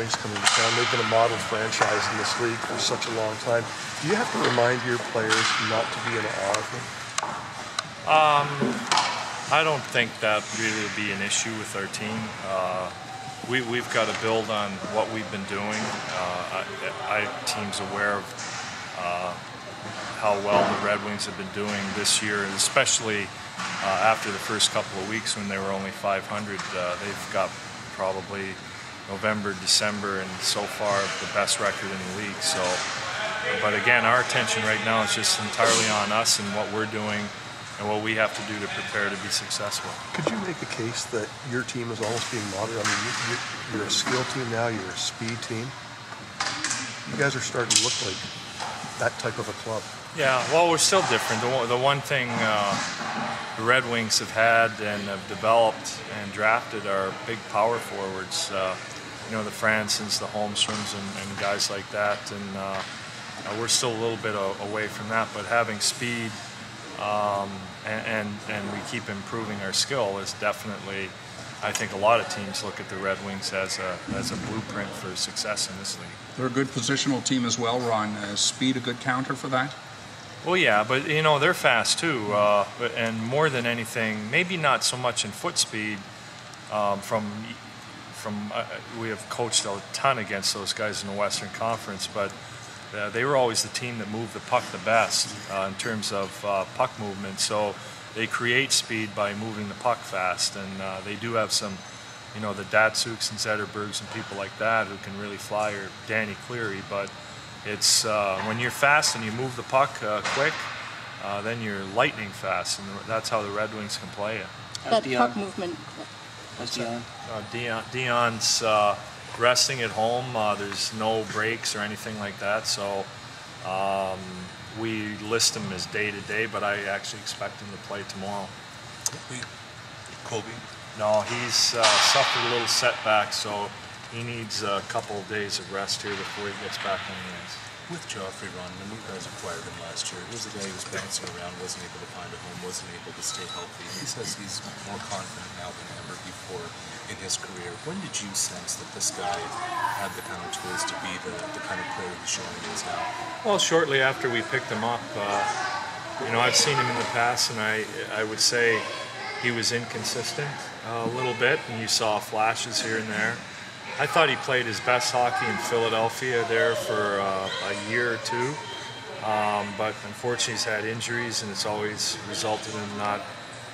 Wings coming to town. They've been a model franchise in this league for such a long time. Do you have to remind your players not to be in awe of them? I don't think that really would be an issue with our team. We've got to build on what we've been doing. Our team's aware of how well the Red Wings have been doing this year, and especially after the first couple of weeks when they were only 500. They've got probably November, December, and so far the best record in the league. So, but again, our attention right now is just entirely on us and what we're doing and what we have to do to prepare to be successful. Could you make a case that your team is almost being modeled? I mean, you're a skill team now, you're a speed team. You guys are starting to look like that type of a club. Yeah, well, we're still different. The one thing the Red Wings have had and have developed and drafted are big power forwards. You know, the Fransons, the Holmströms, and guys like that. And we're still a little bit away from that. But having speed and we keep improving our skill is definitely, I think a lot of teams look at the Red Wings as a blueprint for success in this league. They're a good positional team as well, Ron. Is speed a good counter for that? Well, yeah, but you know they're fast too, and more than anything, maybe not so much in foot speed. We have coached a ton against those guys in the Western Conference, but they were always the team that moved the puck the best in terms of puck movement. So they create speed by moving the puck fast, and they do have some, you know, the Datsuks and Zetterbergs and people like that who can really fly, or Danny Cleary, but it's when you're fast and you move the puck quick, then you're lightning fast, and that's how the Red Wings can play it. That puck movement. Dion's resting at home. There's no breaks or anything like that, so we list him as day-to-day, but I actually expect him to play tomorrow. Colby? No, he's suffered a little setback, so he needs a couple of days of rest here before he gets back on the ice. With Joffrey, Ron, when you guys acquired him last year, he was a guy who was bouncing around, wasn't able to find a home, wasn't able to stay healthy. He says he's more confident now than ever before in his career. When did you sense that this guy had the kind of tools to be the kind of player he's showing he is now? Well, shortly after we picked him up, you know, I've seen him in the past, and I would say he was inconsistent a little bit, and you saw flashes here and there. I thought he played his best hockey in Philadelphia there for a year or two, but unfortunately he's had injuries, and it's always resulted in not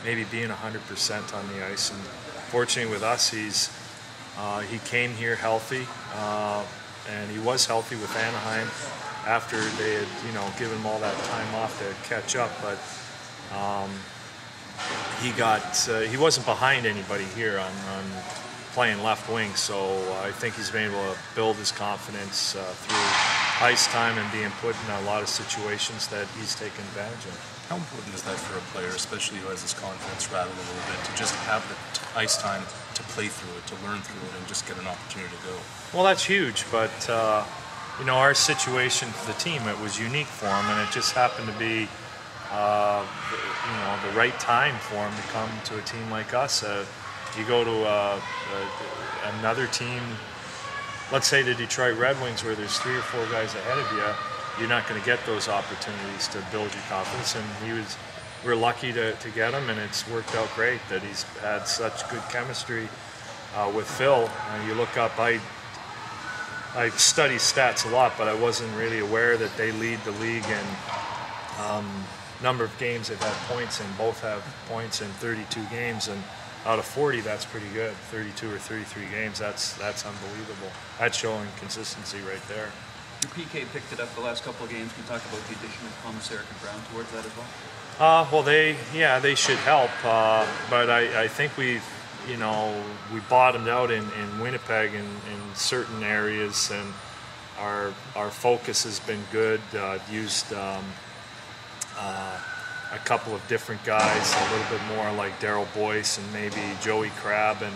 maybe being 100% on the ice. And fortunately with us, he came here healthy, and he was healthy with Anaheim after they had, you know, given him all that time off to catch up. But he wasn't behind anybody here on playing left wing, so I think he's been able to build his confidence through ice time and being put in a lot of situations that he's taken advantage of. How important is that for a player, especially who has his confidence rattled a little bit, to just have the ice time to play through it, to learn through it, and just get an opportunity to go? Well, that's huge, but you know, our situation for the team, it was unique for him, and it just happened to be you know, the right time for him to come to a team like us. You go to another team, let's say the Detroit Red Wings, where there's 3 or 4 guys ahead of you, you're not going to get those opportunities to build your confidence. And we're lucky to get him, and it's worked out great that he's had such good chemistry with Phil. You look up, I study stats a lot, but I wasn't really aware that they lead the league in number of games they've had points in. Both have points in 32 games, and out of 40, that's pretty good. 32 or 33 games, that's unbelievable. That's showing consistency right there. Your PK picked it up the last couple of games. Can you talk about the addition of Komisarek and Brown towards that as well? Well, they should help, but I think we bottomed out in Winnipeg in certain areas, and our focus has been good. Used a couple of different guys, a little bit more like Darryl Boyce and maybe Joey Crabb, and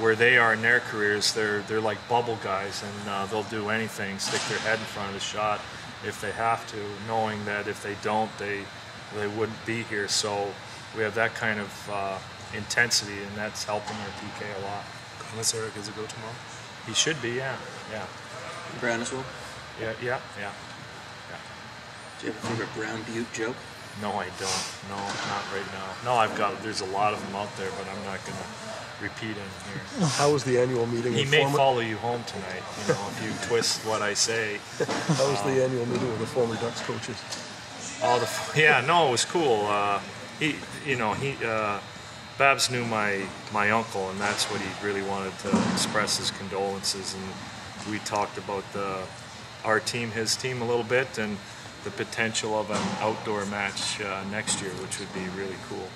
where they are in their careers, they're like bubble guys, and they'll do anything, stick their head in front of the shot if they have to, knowing that if they don't, they wouldn't be here. So we have that kind of intensity, and that's helping our PK a lot. Komisarek is a go tomorrow? He should be, yeah. Brown as well? Yeah. Do you have a favorite Brown Butte joke? No, I don't. No, not right now. No, there's a lot of them out there, but I'm not going to repeat any here. How was the annual meeting He with may former? follow you home tonight, if you twist what I say. How was the annual meeting with the former Ducks coaches? No, it was cool. Babs knew my uncle, and that's what he really wanted to express his condolences. And we talked about our team, his team, a little bit, and the potential of an outdoor match next year, which would be really cool.